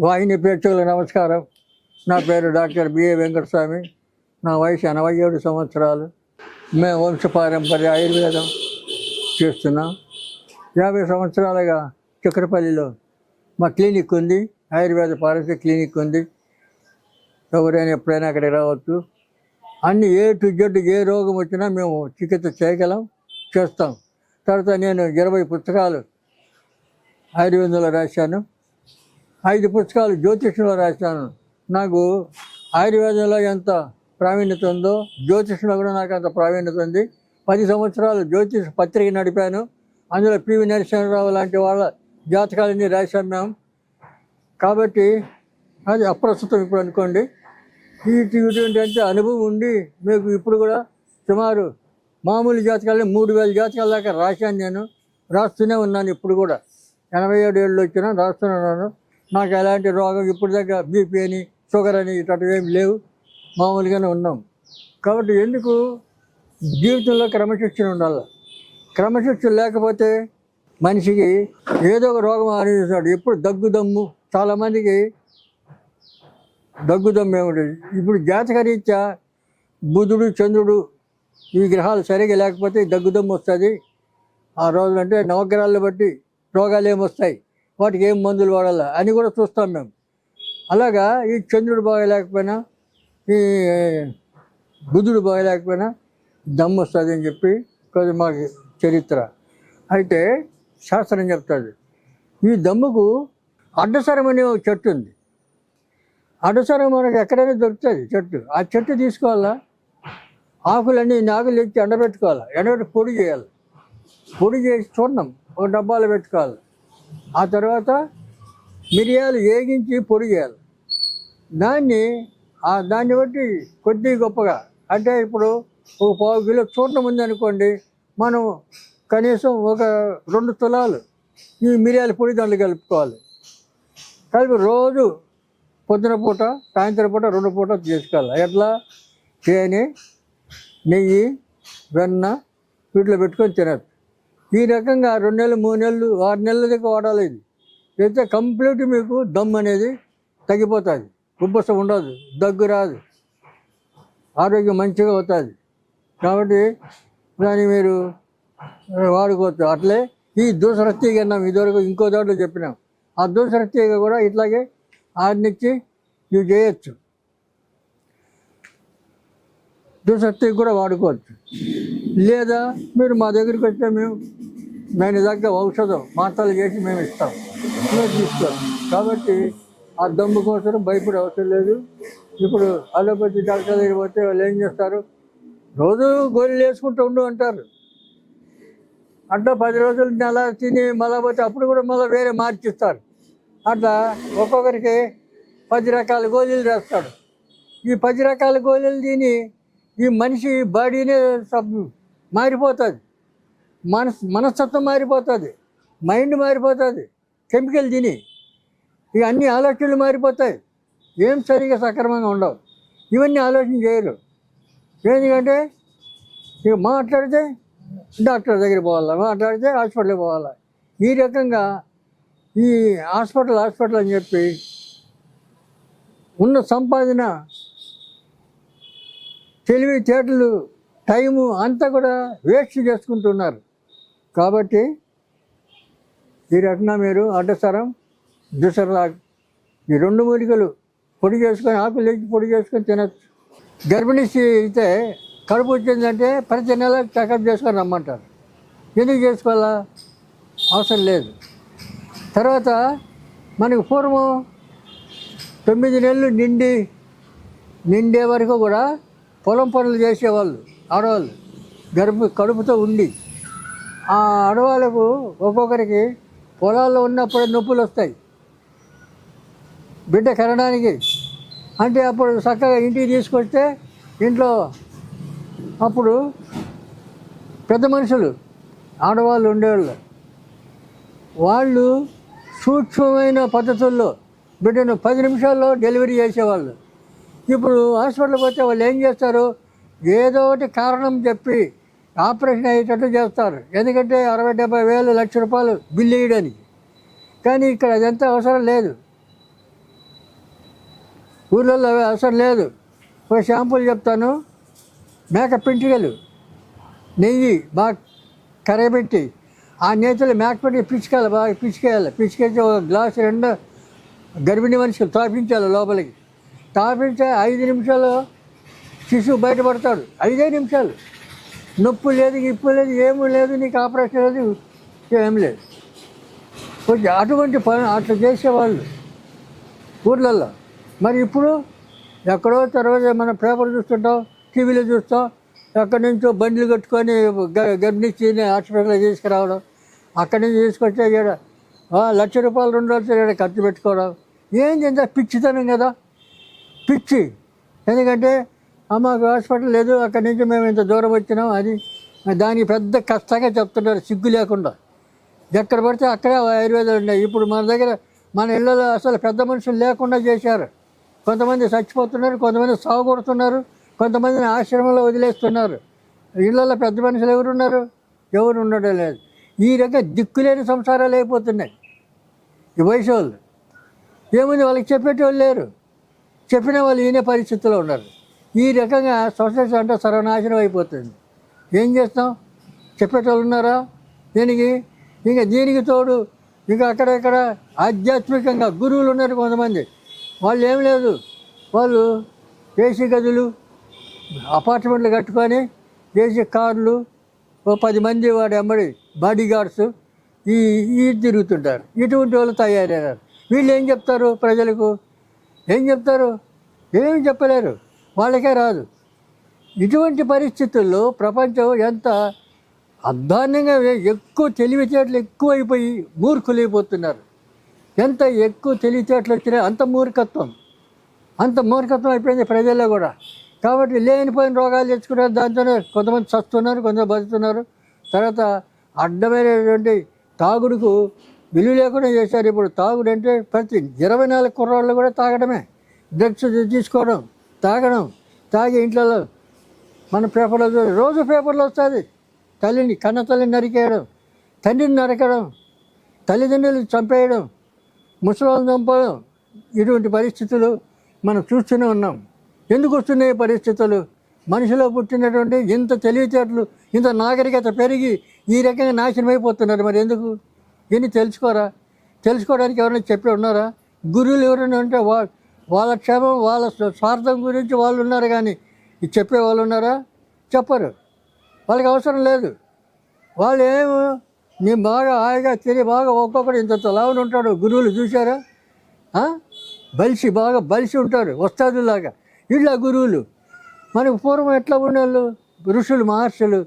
వాహిని ప్రేక్షకులకు నమస్కారం. నా పేరు డాక్టర్ బిఏ వెంకటస్వామి. నా వయసు 87 సంవత్సరాలు. మేము వంశపారంపర్య ఆయుర్వేదం చేస్తున్నాం. 50 సంవత్సరాలుగా చక్రపల్లిలో మా క్లినిక్ ఉంది. ఆయుర్వేద పారసి క్లినిక్ ఉంది. ఎవరైనా ఎప్పుడైనా అక్కడికి రావచ్చు. అన్ని ఏ టు జెడ్ ఏ రోగం వచ్చినా మేము చికిత్స చేయగలం, చేస్తాం. తర్వాత నేను 20 పుస్తకాలు ఆయుర్వేదంలో రాశాను. 5 పుస్తకాలు జ్యోతిష్యంలో రాశాను. నాకు ఆయుర్వేదంలో ఎంత ప్రావీణ్యత ఉందో జ్యోతిష్యంలో కూడా నాకు అంత ప్రావీణ్యత ఉంది. 10 సంవత్సరాలు జ్యోతిష్ పత్రిక నడిపాను. అందులో పివి నరసింహరావు లాంటి వాళ్ళ జాతకాలన్నీ రాశాం మేము. కాబట్టి అది అప్రస్తుతం ఇప్పుడు అనుకోండి. ఇటువంటి అంటే అనుభవం ఉండి మీకు ఇప్పుడు కూడా సుమారు మామూలు జాతకాలని 3000 జాతకాల దాకా రాశాను. నేను రాస్తూనే ఉన్నాను. ఇప్పుడు కూడా 87 ఏళ్ళు వచ్చినా రాస్తున్నాను. నాకు ఎలాంటి రోగం ఇప్పుడు దాకా బీపీ అని షుగర్ అని ఇట్లాంటివి ఏమి లేవు. మామూలుగానే ఉన్నాం. కాబట్టి ఎందుకు జీవితంలో క్రమశిక్షణ ఉండాలి. క్రమశిక్షణ లేకపోతే మనిషికి ఏదో ఒక రోగం అనుభవిస్తాడు. ఎప్పుడు దగ్గుదమ్ము, చాలామందికి దగ్గుదమ్ము ఏముంటుంది. ఇప్పుడు జాతకరీత్యా బుధుడు చంద్రుడు ఈ గ్రహాలు సరిగా లేకపోతే దగ్గుదమ్ము వస్తుంది. ఆ రోజులంటే నవగ్రహాలను బట్టి రోగాలు ఏమొస్తాయి, వాటికి ఏం మందులు వాడాలా అని కూడా చూస్తాం మేము. అలాగా ఈ చంద్రుడు బాగలేకపోయినా ఈ బుధుడు బాగలేకపోయినా దమ్ము వస్తుంది అని చెప్పి కొంచెం మాకు చరిత్ర. అయితే శాస్త్రం చెప్తుంది. ఈ దమ్ముకు అడ్డసరం అనే ఒక చెట్టు ఉంది. అడ్డసరం మనకు ఎక్కడైనా దొరుకుతుంది చెట్టు. ఆ చెట్టు తీసుకోవాలా, ఆకులన్నీ నాగులు ఎత్తి ఎండబెట్టుకోవాలి. ఎండబెట్టి పొడి చేయాలి. పొడి చేసి చూడడం ఒక డబ్బాలో పెట్టుకోవాలి. ఆ తర్వాత మిరియాలు వేగించి పొడి చేయాలి. దాన్ని బట్టి కొద్ది గొప్పగా అంటే ఇప్పుడు ఒక 1/4 కిలో చూడడం ఉందనుకోండి, మనం కనీసం ఒక 2 తులాలు ఈ మిరియాల పొడి దాంట్లో కలుపుకోవాలి. కలిపి రోజు పొద్దున పూట సాయంత్రం పూట 2 పూట చేసుకోవాలి. ఎట్లా తేనె, నెయ్యి, వెన్న వీటిలో పెట్టుకొని తినచ్చు. ఈ రకంగా 2 నెలలు 3 నెలలు 6 నెలల దాకా వాడాలి. ఇది అయితే కంప్లీట్ మీకు దమ్ అనేది తగ్గిపోతుంది. ఉబ్బసం ఉండదు, దగ్గు రాదు, ఆరోగ్యం మంచిగా అవుతుంది. కాబట్టి దాన్ని మీరు వాడుకోవచ్చు. అట్లే ఈ దూసర తీగ అన్నాం ఇదివరకు ఇంకో దాంట్లో చెప్పినాం. ఆ దూసర తీగ కూడా ఇట్లాగే ఆడినిచ్చి ఇవి చేయొచ్చు. దూసర తీగ కూడా వాడుకోవచ్చు. లేదా మీరు మా దగ్గరికి వస్తే మేము దాని దగ్గర ఔషధం మాత్రలు చేసి మేము ఇస్తాం, మేము తీసుకోవాలి. కాబట్టి ఆ దమ్ము కోసం భయపడే అవసరం లేదు. ఇప్పుడు అలోపతి డాక్టర్ దగ్గర పోతే వాళ్ళు ఏం చేస్తారు, రోజు గోళీలు వేసుకుంటూ ఉండు అంటారు. అట్లా 10 రోజులు నెల తిని మళ్ళీ పోతే అప్పుడు కూడా మళ్ళీ వేరే మార్చిస్తారు. అట్లా ఒక్కొక్కరికి 10 రకాల గోళీలు రాస్తాడు. ఈ 10 రకాల గోళీలు తిని ఈ మనిషి బాడీనే మారిపోతుంది. మనస్తత్వం మారిపోతుంది, మైండ్ మారిపోతుంది. కెమికల్ తిని ఇక అన్ని ఆలోచనలు మారిపోతాయి. ఏం సరిగా సక్రమంగా ఉండవు. ఇవన్నీ ఆలోచన చేయరు. ఎందుకంటే ఇక మాట్లాడితే డాక్టర్ దగ్గర పోవాలా, మాట్లాడితే హాస్పిటల్కి పోవాలా. ఈ రకంగా ఈ హాస్పిటల్ అని చెప్పి ఉన్న సంపాదన, తెలివితేటలు, టైము అంతా కూడా వేస్ట్ చేసుకుంటున్నారు. కాబట్టి ఈ రకంగా మీరు అడ్డసరం, దుసరాకు ఈ 2 మూలికలు పొడి చేసుకొని ఆకులు తెచ్చి పొడి చేసుకొని తినచ్చు. గర్భిణీ స్త్రీ అయితే కడుపు వచ్చిందంటే ప్రతి నెల చెకప్ చేసుకొని రమ్మంటారు. ఎందుకు చేసుకోవాలా? అవసరం లేదు. తర్వాత మనకు పూర్వం 9 నెలలు నిండే వరకు కూడా పొలం పనులు చేసేవాళ్ళు ఆడవాళ్ళు కడుపుతో ఉండి. ఆ ఆడవాళ్ళకు ఒక్కొక్కరికి పొలాల్లో ఉన్నప్పుడే నొప్పులు వస్తాయి బిడ్డ కనడానికి. అంటే అప్పుడు చక్కగా ఇంటికి తీసుకొస్తే ఇంట్లో అప్పుడు పెద్ద మనుషులు ఆడవాళ్ళు ఉండేవాళ్ళు. వాళ్ళు సూక్ష్మమైన పద్ధతుల్లో బిడ్డను 10 నిమిషాల్లో డెలివరీ చేసేవాళ్ళు. ఇప్పుడు హాస్పిటల్కి పోతే వాళ్ళు ఏం చేస్తారు, ఏదో ఒకటి కారణం చెప్పి ఆపరేషన్ అయ్యేటట్టు చేస్తారు. ఎందుకంటే 60-70 వేలు, 1,00,000 రూపాయలు బిల్లు వేయడానికి. కానీ ఇక్కడ అదంతా అవసరం లేదు. ఊళ్ళల్లో అసలు లేదు. ఒక షాంపూలు చెప్తాను. మేక పెంటికలు నెయ్యి బాగా కరగబెట్టి ఆ నేతలు మేక పెట్టి పిచ్చుకోవాలి, బాగా పిచ్చికేసి ఒక గ్లాసు 2 గర్భిణీ మనిషికి తాపించాలి లోపలికి. తాపించే 5 నిమిషాలు శిశువు బయటపడతాడు. 5 నిమిషాలు. నొప్పి లేదు, ఇప్పు లేదు, ఏమీ లేదు, నీకు ఆపరేషన్ లేదు, ఏం లేదు. కొంచెం అటువంటి పని అట్లా చేసేవాళ్ళు ఊర్లలో. మరి ఇప్పుడు ఎక్కడో తర్వాత మనం పేపర్ చూస్తుంటాం, టీవీలో చూస్తాం, ఎక్కడి నుంచో బండ్లు కట్టుకొని గర్భిణీని హాస్పిటల్లో తీసుకురావడం, అక్కడి నుంచి తీసుకొచ్చే ఇక్కడ ₹1,00,000 ₹2,00,000 ఇక్కడ ఖర్చు పెట్టుకోవడం. ఏం చేద్దాం, పిచ్చితనం కదా, పిచ్చి. ఎందుకంటే మాకు హాస్పిటల్ లేదు, అక్కడి నుంచి మేము ఇంత దూరం వచ్చినాం అని దానికి పెద్ద కష్టంగా చెప్తున్నారు సిగ్గు లేకుండా. ఎక్కడ పడితే అక్కడే ఆయుర్వేదాలు ఉన్నాయి. ఇప్పుడు మన దగ్గర మన ఇళ్ళలో అసలు పెద్ద మనుషులు లేకుండా చేశారు. కొంతమంది చచ్చిపోతున్నారు, కొంతమంది సాగు కొడుతున్నారు, కొంతమందిని ఆశ్రమంలో వదిలేస్తున్నారు. ఇళ్ళల్లో పెద్ద మనుషులు ఎవరున్నారు? ఎవరు ఉండడం లేదు. ఈ రకంగా దిక్కులేని సంసారాలు అయిపోతున్నాయి ఈ వయసు వాళ్ళు. ఏముంది, వాళ్ళకి చెప్పేటోళ్ళు లేరు, చెప్పిన వాళ్ళు ఈయన పరిస్థితుల్లో ఉన్నారు. ఈ రకంగా సొసైటీ అంటే సర్వనాశనం అయిపోతుంది. ఏం చేస్తాం, చెప్పేటోళ్ళు ఉన్నారా దీనికి? ఇంకా దీనికి తోడు ఇంకా అక్కడక్కడ ఆధ్యాత్మికంగా గురువులు ఉన్నారు కొంతమంది. వాళ్ళు ఏం లేదు, వాళ్ళు ఏసీ గదులు, అపార్ట్మెంట్లు కట్టుకొని ఏసీ కార్లు, ఓ 10 మంది వాడు ఎంబడి బాడీ గార్డ్స్ ఈ తిరుగుతుంటారు. ఇటువంటి వాళ్ళు తయారయ్యారు. వీళ్ళు ఏం చెప్తారు ప్రజలకు? ఏం చెప్తారు? ఏమి చెప్పలేరు, వాళ్ళకే రాదు. ఇటువంటి పరిస్థితుల్లో ప్రపంచం ఎంత అధ్వాన్నంగా, ఎక్కువ తెలివితేటలు ఎక్కువైపోయి మూర్ఖులైపోతున్నారు. ఎంత ఎక్కువ తెలివితేటలు వచ్చినాయి అంత మూర్ఖత్వం అయిపోయింది ప్రజల్లో కూడా. కాబట్టి లేనిపోయిన రోగాలు తెచ్చుకున్నారు, దాంతోనే కొంతమంది చస్తున్నారు, కొంతమంది బతుకుతున్నారు. తర్వాత అడ్డమైనటువంటి తాగుడుకు విలువ లేకుండా చేశారు. ఇప్పుడు తాగుడు అంటే ప్రతి 24 కుర్రాళ్ళు కూడా తాగడమే, డ్రగ్స్ తీసుకోవడం, తాగి ఇంట్లో మన పేపర్లో రోజు పేపర్లో వస్తుంది. కన్న తల్లిని నరికేయడం, తండ్రిని నరకడం, తల్లిదండ్రులు చంపేయడం, ముసలాలను చంపడం, ఇటువంటి పరిస్థితులు మనం చూస్తూనే ఉన్నాం. ఎందుకు వస్తున్నాయి పరిస్థితులు? మనిషిలో పుట్టినటువంటి ఇంత తెలివితేటలు, ఇంత నాగరికత పెరిగి ఈ రకంగా నాశనం అయిపోతున్నారు. మరి ఎందుకు? ఇన్ని తెలుసుకోవడానికి ఎవరైనా చెప్పి ఉన్నారా? గురువులు ఎవరైనా ఉంటే వాళ్ళ క్షేమం, వాళ్ళ స్వార్థం గురించి వాళ్ళు ఉన్నారు, కానీ ఇది చెప్పే వాళ్ళు ఉన్నారా? చెప్పరు. వాళ్ళకి అవసరం లేదు. వాళ్ళు ఏమో మేము బాగా హాయిగా తిని బాగా ఒక్కొక్కడు ఇంత లావున ఉంటాడు. గురువులు చూసారా? బాగా బలిసి ఉంటారు, వస్తాదులాగా. ఇట్లా గురువులు మనకు పూర్వం ఎట్లా ఉండేవాళ్ళు? ఋషులు, మహర్షులు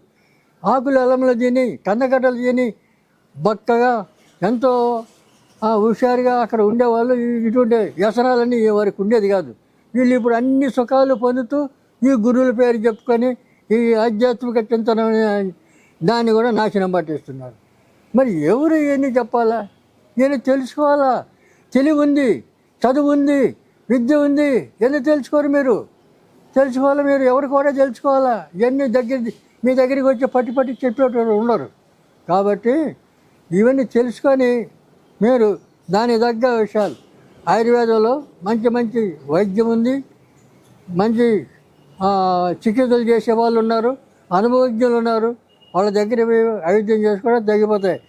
ఆకులు అలంలో తిని, కందగడ్డలు తిని బక్కగా ఎంతో హుషారుగా అక్కడ ఉండేవాళ్ళు. ఇటువంటి వ్యసనాలన్నీ వారికి ఉండేది కాదు. వీళ్ళు ఇప్పుడు అన్ని సుఖాలు పొందుతూ ఈ గురువుల పేరు చెప్పుకొని ఈ ఆధ్యాత్మిక చింతన దాన్ని కూడా నాశనం పట్టిస్తున్నారు. మరి ఎవరు ఇవన్నీ చెప్పాలా? ఇవన్నీ తెలుసుకోవాలా? తెలివి ఉంది, చదువు ఉంది, విద్య ఉంది, ఎన్ని తెలుసుకోరు మీరు? తెలుసుకోవాలా మీరు? ఎవరు కూడా తెలుసుకోవాలా? ఇవన్నీ మీ దగ్గరికి వచ్చి పట్టి చెప్పేటోళ్ళు ఉండరు. కాబట్టి ఇవన్నీ తెలుసుకొని మీరు దాని తగ్గ విషయాలు, ఆయుర్వేదంలో మంచి వైద్యం ఉంది, మంచి చికిత్సలు చేసే వాళ్ళు ఉన్నారు, అనుభవజ్ఞులు ఉన్నారు. వాళ్ళ దగ్గర వైద్యం చేసుకోవడం తగ్గిపోతాయి.